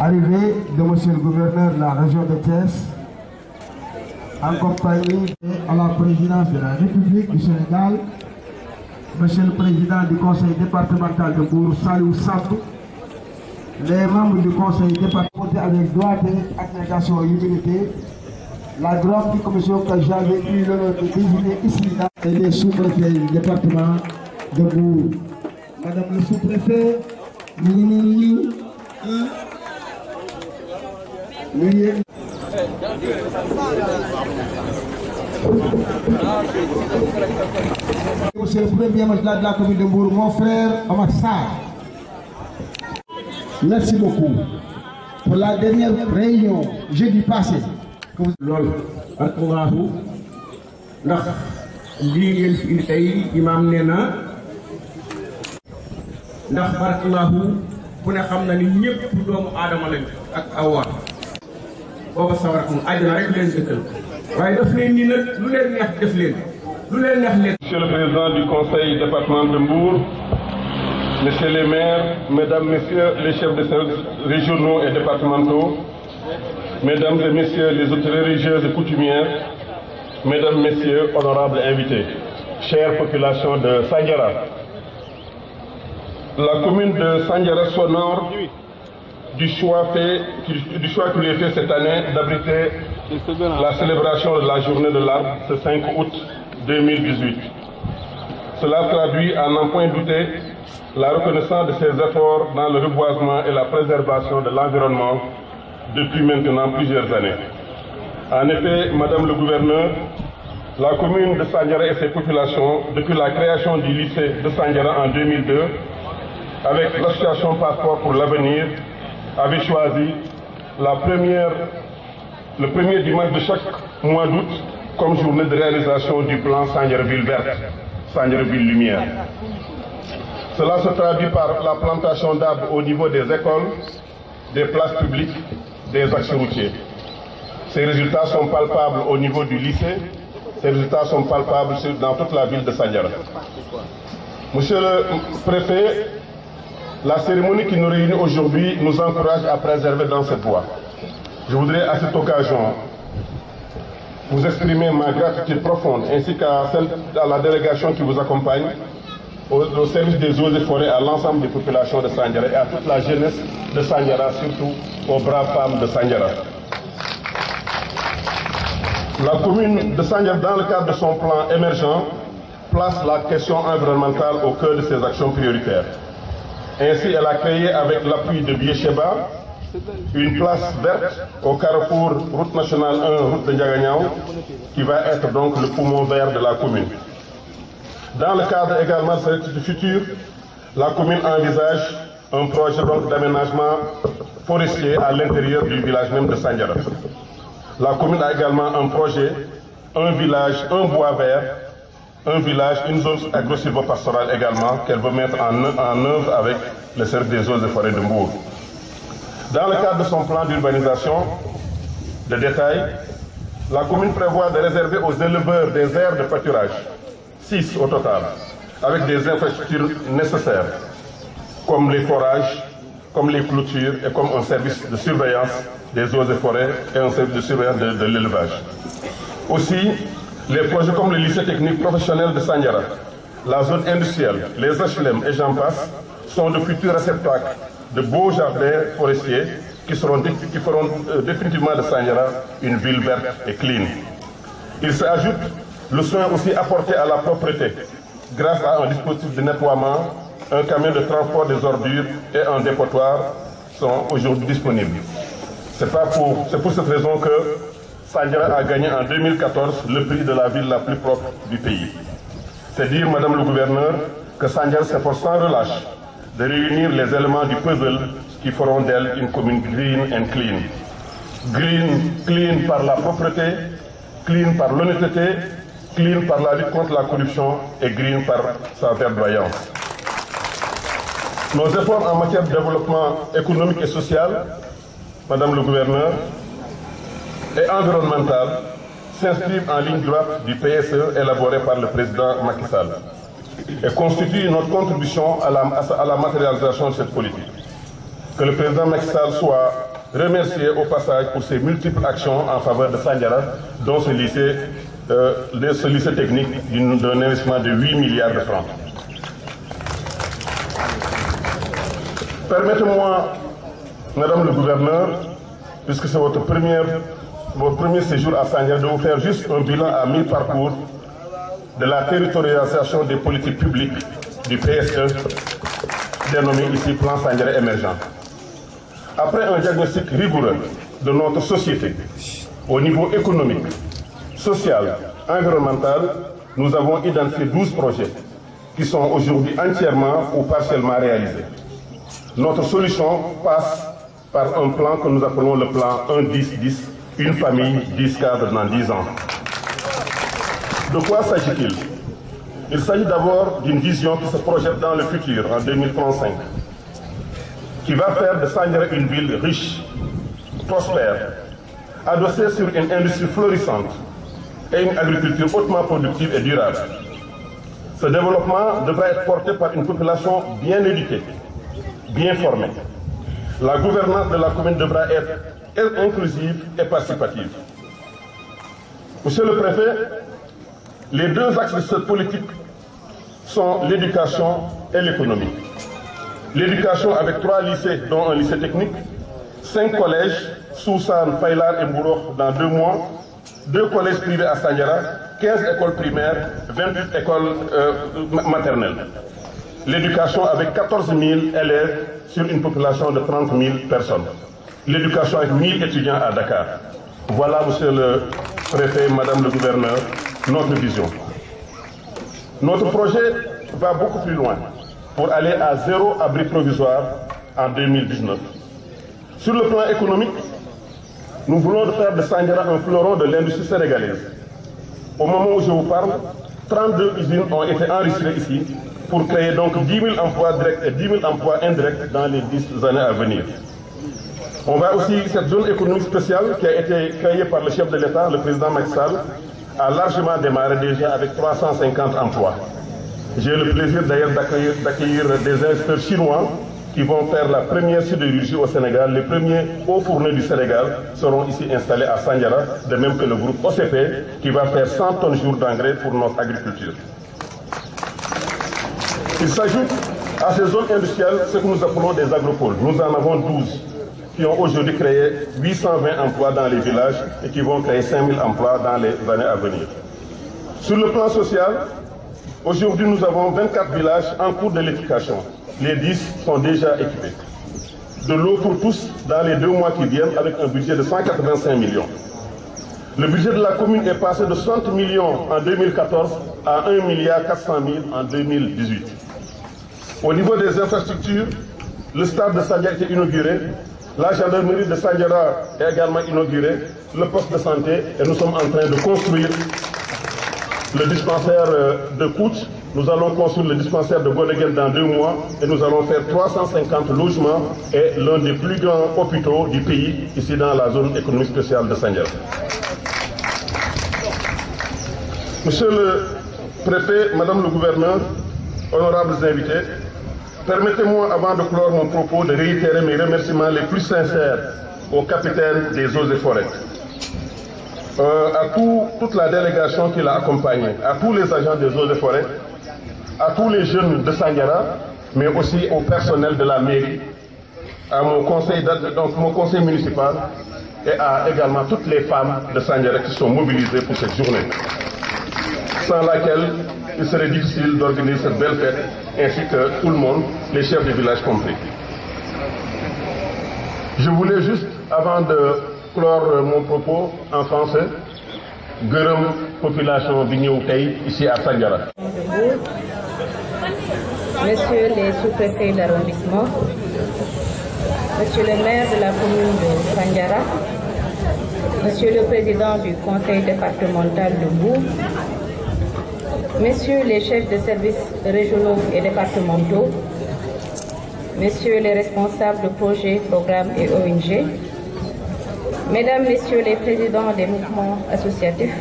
Arrivée de monsieur le gouverneur de la région de Thiès, en compagnie à la présidence de la République du Sénégal, monsieur le président du conseil départemental de Mbour, Saliou Samb, les membres du conseil départemental avec droiture, abnégation et humilité, la grande commission que j'avais eu l'honneur de désigner ici et les sous-préfets du département de Mbour. Madame le sous-préfet, monsieur le premier magistrat de la commune de Mbour, mon frère Omar Sarr. Merci beaucoup pour la dernière réunion jeudi passé. lool barakallahu ndax lii ngeen fi indi tey imaam nee na ndax barakallahu ku ne xam na ni ñëpp doomu aadama lañ ak awa booba sawar moom àjjana rek leen dëkkal waaye daf leen ni nag lu leen neex def leen lu leen neex leen. Monsieur le président du conseil départemental de Mbour, messieurs les maires, mesdames, messieurs les chefs de services régionaux et départementaux, mesdames et messieurs les autorités religieuses et coutumières, mesdames, messieurs, honorables invités, chère population de Sandiara. La commune de Sandiara s'honore du choix qui lui est fait cette année d'abriter la célébration de la journée de l'arbre ce 5 août 2018. Cela traduit, à n'en point douter, la reconnaissance de ses efforts dans le reboisement et la préservation de l'environnement depuis maintenant plusieurs années. En effet, Madame le gouverneur, la commune de Sandiara et ses populations, depuis la création du lycée de Sandiara en 2002, avec l'association Passeport pour l'avenir, avait choisi le premier dimanche de chaque mois d'août comme journée de réalisation du plan Sandiara Ville Verte, Sandiara Ville Lumière. Cela se traduit par la plantation d'arbres au niveau des écoles, des places publiques, des axes routiers. Ces résultats sont palpables au niveau du lycée, ces résultats sont palpables dans toute la ville de Sandiara. Monsieur le préfet, la cérémonie qui nous réunit aujourd'hui nous encourage à préserver dans cette voie. Je voudrais à cette occasion vous exprimer ma gratitude profonde ainsi qu'à la délégation qui vous accompagne, au service des eaux et forêts, à l'ensemble des populations de Sandiara et à toute la jeunesse de Sandiara, surtout aux braves femmes de Sandiara. La commune de Sandiara, dans le cadre de son plan émergent, place la question environnementale au cœur de ses actions prioritaires. Ainsi, elle a créé, avec l'appui de Biécheba, une place verte au carrefour route nationale 1, route de Ndiaganiao, qui va être donc le poumon vert de la commune. Dans le cadre également de cette future, la commune envisage un projet d'aménagement forestier à l'intérieur du village même de Sandiara. La commune a également un projet, un village, un bois vert, un village, une zone agro-silvopastorale également qu'elle veut mettre en œuvre avec le service des eaux et forêts de Mbour. Dans le cadre de son plan d'urbanisation de détail, la commune prévoit de réserver aux éleveurs des aires de pâturage, 6 au total, avec des infrastructures nécessaires, comme les forages, comme les clôtures et comme un service de surveillance des eaux et forêts et un service de surveillance de l'élevage. Aussi, les projets comme le lycée technique professionnel de Sandiara, la zone industrielle, les HLM et j'en passe, sont de futurs réceptacles de beaux jardins forestiers qui feront définitivement de Sandiara une ville verte et clean. Il s'ajoute le soin aussi apporté à la propreté grâce à un dispositif de nettoiement, un camion de transport des ordures et un dépotoir sont aujourd'hui disponibles. C'est pour cette raison que Sandiara a gagné en 2014 le prix de la ville la plus propre du pays. C'est dire, Madame le gouverneur, que Sandiara s'efforce sans relâche de réunir les éléments du puzzle qui feront d'elle une commune green and clean. Green, clean par la propreté, clean par l'honnêteté, clean par la lutte contre la corruption et green par sa verdoyance. Nos efforts en matière de développement économique et social, Madame le gouverneur, et environnemental s'inscrivent en ligne droite du PSE élaboré par le président Macky Sall et constituent notre contribution à la matérialisation de cette politique. Que le président Macky Sall soit remercier au passage pour ses multiples actions en faveur de Sandiara, dont ce lycée technique d'un investissement de 8 milliards de francs. Permettez-moi, Madame le gouverneur, puisque c'est votre premier séjour à Sandiara, de vous faire juste un bilan à mi-parcours de la territorialisation des politiques publiques du PSE, dénommé ici Plan Sandiara émergent. Après un diagnostic rigoureux de notre société, au niveau économique, social, environnemental, nous avons identifié 12 projets qui sont aujourd'hui entièrement ou partiellement réalisés. Notre solution passe par un plan que nous appelons le plan 1-10-10, une famille, 10 cadres dans 10 ans. De quoi s'agit-il? Il s'agit d'abord d'une vision qui se projette dans le futur, en 2035, qui va faire de Sandiara une ville riche, prospère, adossée sur une industrie florissante et une agriculture hautement productive et durable. Ce développement devra être porté par une population bien éduquée, bien formée. La gouvernance de la commune devra être inclusive et participative. Monsieur le préfet, les deux axes de cette politique sont l'éducation et l'économie. L'éducation avec 3 lycées, dont un lycée technique, 5 collèges, Soussan, Faylar et Mbourok dans 2 mois, 2 collèges privés à Sandiara, 15 écoles primaires, 28 écoles maternelles. L'éducation avec 14 000 élèves sur une population de 30 000 personnes. L'éducation avec 1000 étudiants à Dakar. Voilà, monsieur le préfet, madame le gouverneur, notre vision. Notre projet va beaucoup plus loin pour aller à 0 abri provisoire en 2019. Sur le plan économique, nous voulons faire de Sandiara un fleuron de l'industrie sénégalaise. Au moment où je vous parle, 32 usines ont été enregistrées ici pour créer donc 10 000 emplois directs et 10 000 emplois indirects dans les 10 années à venir. On va aussi, cette zone économique spéciale qui a été créée par le chef de l'État, le président Macky Sall, a largement démarré déjà avec 350 emplois. J'ai le plaisir d'ailleurs d'accueillir des investisseurs chinois qui vont faire la première sidérurgie au Sénégal. Les premiers hauts fourneaux du Sénégal seront ici installés à Sandiara, de même que le groupe OCP qui va faire 100 tonnes jour d'engrais pour notre agriculture. Il s'ajoute à ces zones industrielles ce que nous appelons des agropoles. Nous en avons 12 qui ont aujourd'hui créé 820 emplois dans les villages et qui vont créer 5000 emplois dans les années à venir. Sur le plan social, aujourd'hui nous avons 24 villages en cours de l'éducation. Les 10 sont déjà équipés. De l'eau pour tous dans les 2 mois qui viennent avec un budget de 185 millions. Le budget de la commune est passé de 60 millions en 2014 à 1,4 milliard en 2018. Au niveau des infrastructures, le stade de Sandiara a été inauguré, la gendarmerie de Sandiara est également inaugurée, le poste de santé, et nous sommes en train de construire le dispensaire de Kouch. Nous allons construire le dispensaire de Godegen dans 2 mois et nous allons faire 350 logements et l'un des plus grands hôpitaux du pays, ici dans la zone économique spéciale de Sandiara. Monsieur le préfet, madame le gouverneur, honorables invités, permettez-moi avant de clore mon propos de réitérer mes remerciements les plus sincères au capitaine des eaux et forêts, à toute la délégation qui l'a accompagné, à tous les agents des eaux et forêts, à tous les jeunes de Sandiara, mais aussi au personnel de la mairie, à mon conseil municipal et à également toutes les femmes de Sandiara qui sont mobilisées pour cette journée, sans laquelle il serait difficile d'organiser cette belle fête, ainsi que tout le monde, les chefs de village compris. Je voulais juste, avant de clore mon propos en français, gërëm population bi ñëw tey ici à Sandiara. Messieurs les sous-préfets d'arrondissement, Monsieur le maire de la commune de Sandiara, Monsieur le président du conseil départemental de Mbour, Messieurs les chefs de services régionaux et départementaux, Messieurs les responsables de projets, programmes et ONG, Mesdames, Messieurs les présidents des mouvements associatifs,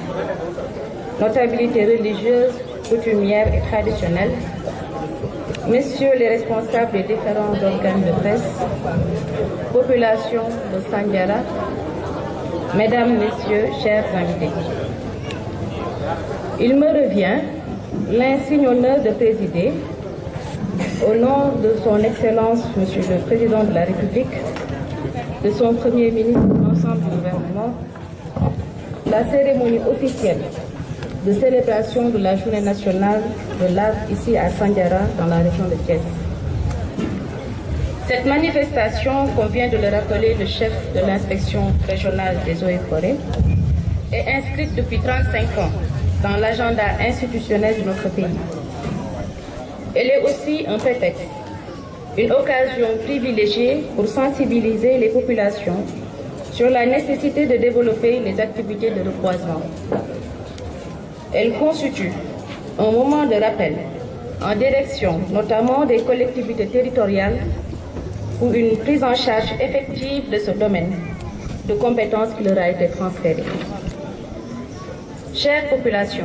notabilités religieuses, coutumières et traditionnelles, Messieurs les responsables des différents organes de presse, population de Sandiara, Mesdames, Messieurs, chers invités, il me revient l'insigne honneur de présider, au nom de son Excellence, Monsieur le Président de la République, de son Premier ministre et de l'ensemble du gouvernement, la cérémonie officielle de célébration de la Journée nationale de l'art ici à Sandiara, dans la région de Thiès. Cette manifestation, comme vient de le rappeler le chef de l'inspection régionale des eaux et forêts, est inscrite depuis 35 ans dans l'agenda institutionnel de notre pays. Elle est aussi un prétexte, une occasion privilégiée pour sensibiliser les populations sur la nécessité de développer les activités de reboisement. Elle constitue un moment de rappel en direction notamment des collectivités territoriales pour une prise en charge effective de ce domaine de compétences qui leur a été transféré. Chère population,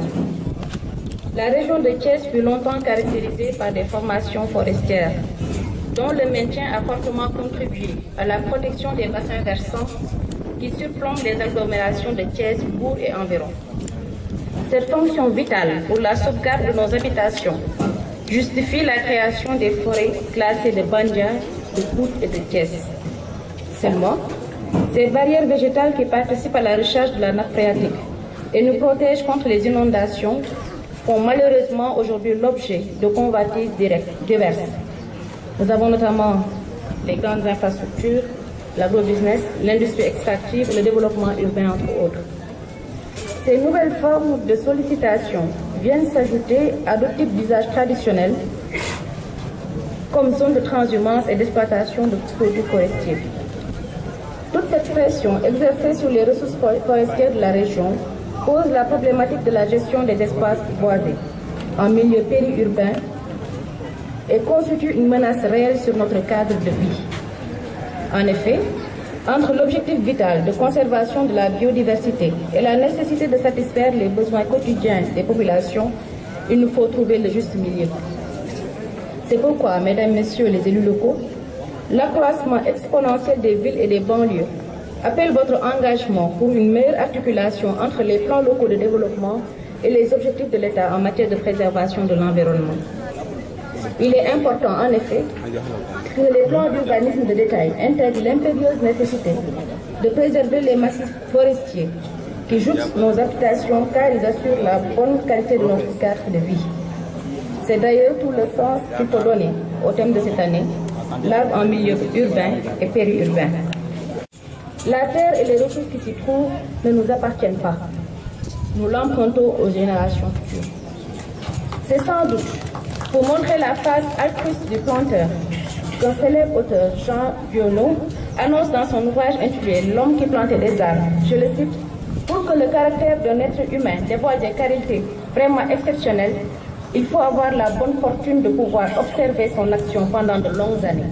la région de Thiès fut longtemps caractérisée par des formations forestières dont le maintien a fortement contribué à la protection des bassins versants qui surplombent les agglomérations de Thiès, Bourg et environ. Cette fonction vitale pour la sauvegarde de nos habitations justifie la création des forêts classées de Bandia, de Pout et de Thiès. Seulement, ces barrières végétales qui participent à la recharge de la nappe phréatique et nous protègent contre les inondations font malheureusement aujourd'hui l'objet de convoitises diverses. Nous avons notamment les grandes infrastructures, l'agrobusiness, l'industrie extractive et le développement urbain, entre autres. Ces nouvelles formes de sollicitation viennent s'ajouter à d'autres types d'usages traditionnels, comme zone de transhumance et d'exploitation de produits forestiers. Toute cette pression exercée sur les ressources forestières de la région pose la problématique de la gestion des espaces boisés en milieu périurbain et constitue une menace réelle sur notre cadre de vie. En effet, entre l'objectif vital de conservation de la biodiversité et la nécessité de satisfaire les besoins quotidiens des populations, il nous faut trouver le juste milieu. C'est pourquoi, Mesdames, Messieurs les élus locaux, l'accroissement exponentiel des villes et des banlieues appelle votre engagement pour une meilleure articulation entre les plans locaux de développement et les objectifs de l'État en matière de préservation de l'environnement. Il est important, en effet, que les plans d'urbanisme de détail intègrent l'impérieuse nécessité de préserver les massifs forestiers qui jouxtent nos habitations car ils assurent la bonne qualité de notre cadre de vie. C'est d'ailleurs tout le sens qu'il faut donner au thème de cette année, l'arbre en milieu urbain et périurbain. La terre et les ressources qui s'y trouvent ne nous appartiennent pas. Nous l'empruntons aux générations futures. C'est sans doute pour montrer la face altruiste du planteur qu'un célèbre auteur, Jean Violon, annonce dans son ouvrage intitulé « L'homme qui plantait des arbres », je le cite, « Pour que le caractère d'un être humain dévoile des qualités vraiment exceptionnelles, il faut avoir la bonne fortune de pouvoir observer son action pendant de longues années.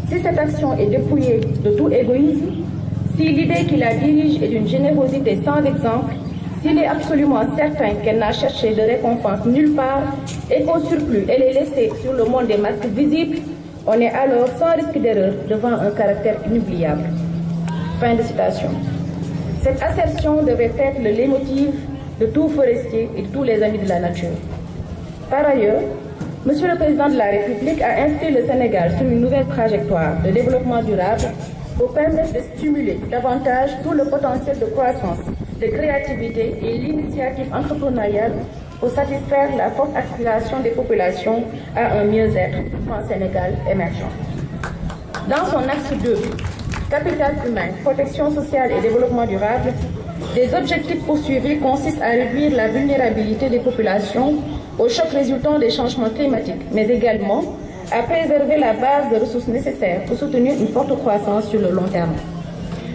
Si cette action est dépouillée de tout égoïsme, si l'idée qui la dirige est d'une générosité sans exemple, s'il est absolument certain qu'elle n'a cherché de récompense nulle part et qu'au surplus elle est laissée sur le monde des marques visibles, on est alors sans risque d'erreur devant un caractère inoubliable. » Fin de citation. Cette assertion devait être le leitmotiv de tout forestier et de tous les amis de la nature. Par ailleurs, Monsieur le Président de la République a inscrit le Sénégal sur une nouvelle trajectoire de développement durable pour permettre de stimuler davantage tout le potentiel de croissance, de créativité et l'initiative entrepreneuriale pour satisfaire la forte aspiration des populations à un mieux-être en Sénégal émergent. Dans son axe 2, capital humain, protection sociale et développement durable, des objectifs poursuivis consistent à réduire la vulnérabilité des populations aux chocs résultant des changements climatiques, mais également à préserver la base de ressources nécessaires pour soutenir une forte croissance sur le long terme.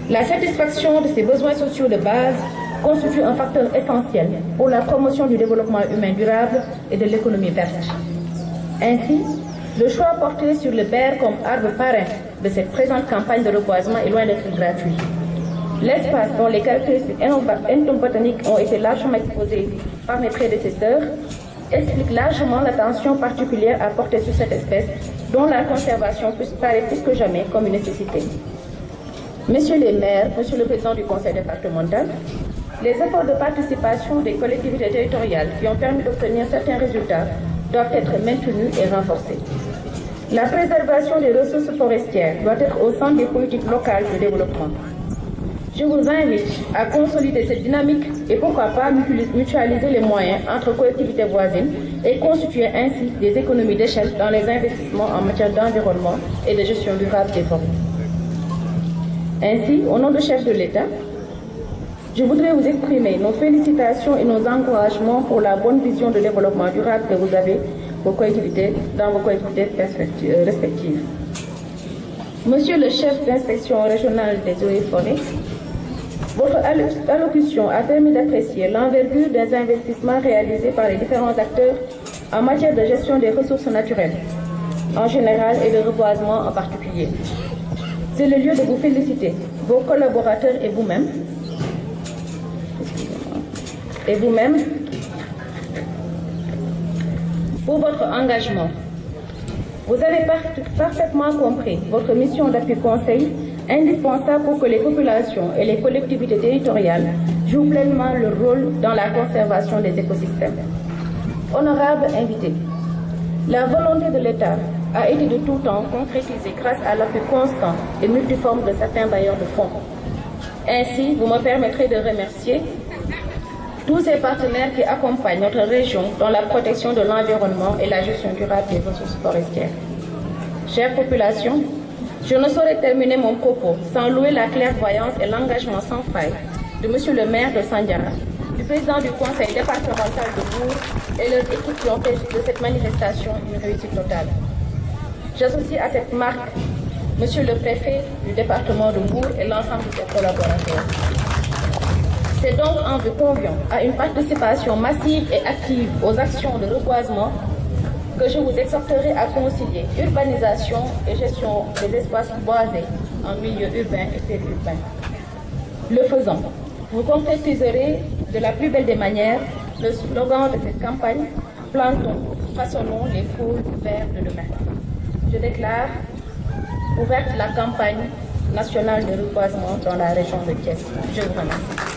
La satisfaction de ces besoins sociaux de base constitue un facteur essentiel pour la promotion du développement humain durable et de l'économie verte. Ainsi, le choix porté sur le berre comme arbre parrain de cette présente campagne de reboisement est loin d'être gratuit. L'espace dont les caractéristiques entomobotaniques ont été largement exposées par mes prédécesseurs explique largement l'attention particulière à porter sur cette espèce dont la conservation paraît plus que jamais comme une nécessité. Messieurs les maires, Monsieur le Président du Conseil départemental, les efforts de participation des collectivités territoriales qui ont permis d'obtenir certains résultats doivent être maintenus et renforcés. La préservation des ressources forestières doit être au centre des politiques locales de développement. Je vous invite à consolider cette dynamique et pourquoi pas mutualiser les moyens entre collectivités voisines et constituer ainsi des économies d'échelle dans les investissements en matière d'environnement et de gestion durable des forêts. Ainsi, au nom du chef de l'État, je voudrais vous exprimer nos félicitations et nos encouragements pour la bonne vision de développement durable que vous avez dans vos collectivités respectives. Monsieur le chef d'inspection régionale des eaux et forêts, votre allocution a permis d'apprécier l'envergure des investissements réalisés par les différents acteurs en matière de gestion des ressources naturelles, en général, et de reboisement en particulier. C'est le lieu de vous féliciter, vos collaborateurs et vous-même, pour votre engagement. Vous avez parfaitement compris votre mission d'appui conseil, indispensable pour que les populations et les collectivités territoriales jouent pleinement leur rôle dans la conservation des écosystèmes. Honorables invités, la volonté de l'État a été de tout temps concrétisée grâce à l'appui constant et multiforme de certains bailleurs de fonds. Ainsi, vous me permettrez de remercier tous ces partenaires qui accompagnent notre région dans la protection de l'environnement et la gestion durable des ressources forestières. Chère population, je ne saurais terminer mon propos sans louer la clairvoyance et l'engagement sans faille de Monsieur le maire de Sandiara, du président du conseil départemental de Mbour et leur équipe qui ont fait de cette manifestation une réussite totale. J'associe à cette marque Monsieur le préfet du département de Mbour et l'ensemble de ses collaborateurs. C'est donc en vous conviant à une participation massive et active aux actions de reboisement que je vous exhorterai à concilier urbanisation et gestion des espaces boisés en milieu urbain et périurbain. Le faisant, vous concrétiserez de la plus belle des manières le slogan de cette campagne « Plantons, façonnons les pôles verts de demain ». Je déclare ouverte la campagne nationale de reboisement dans la région de Thiès. Je vous remercie.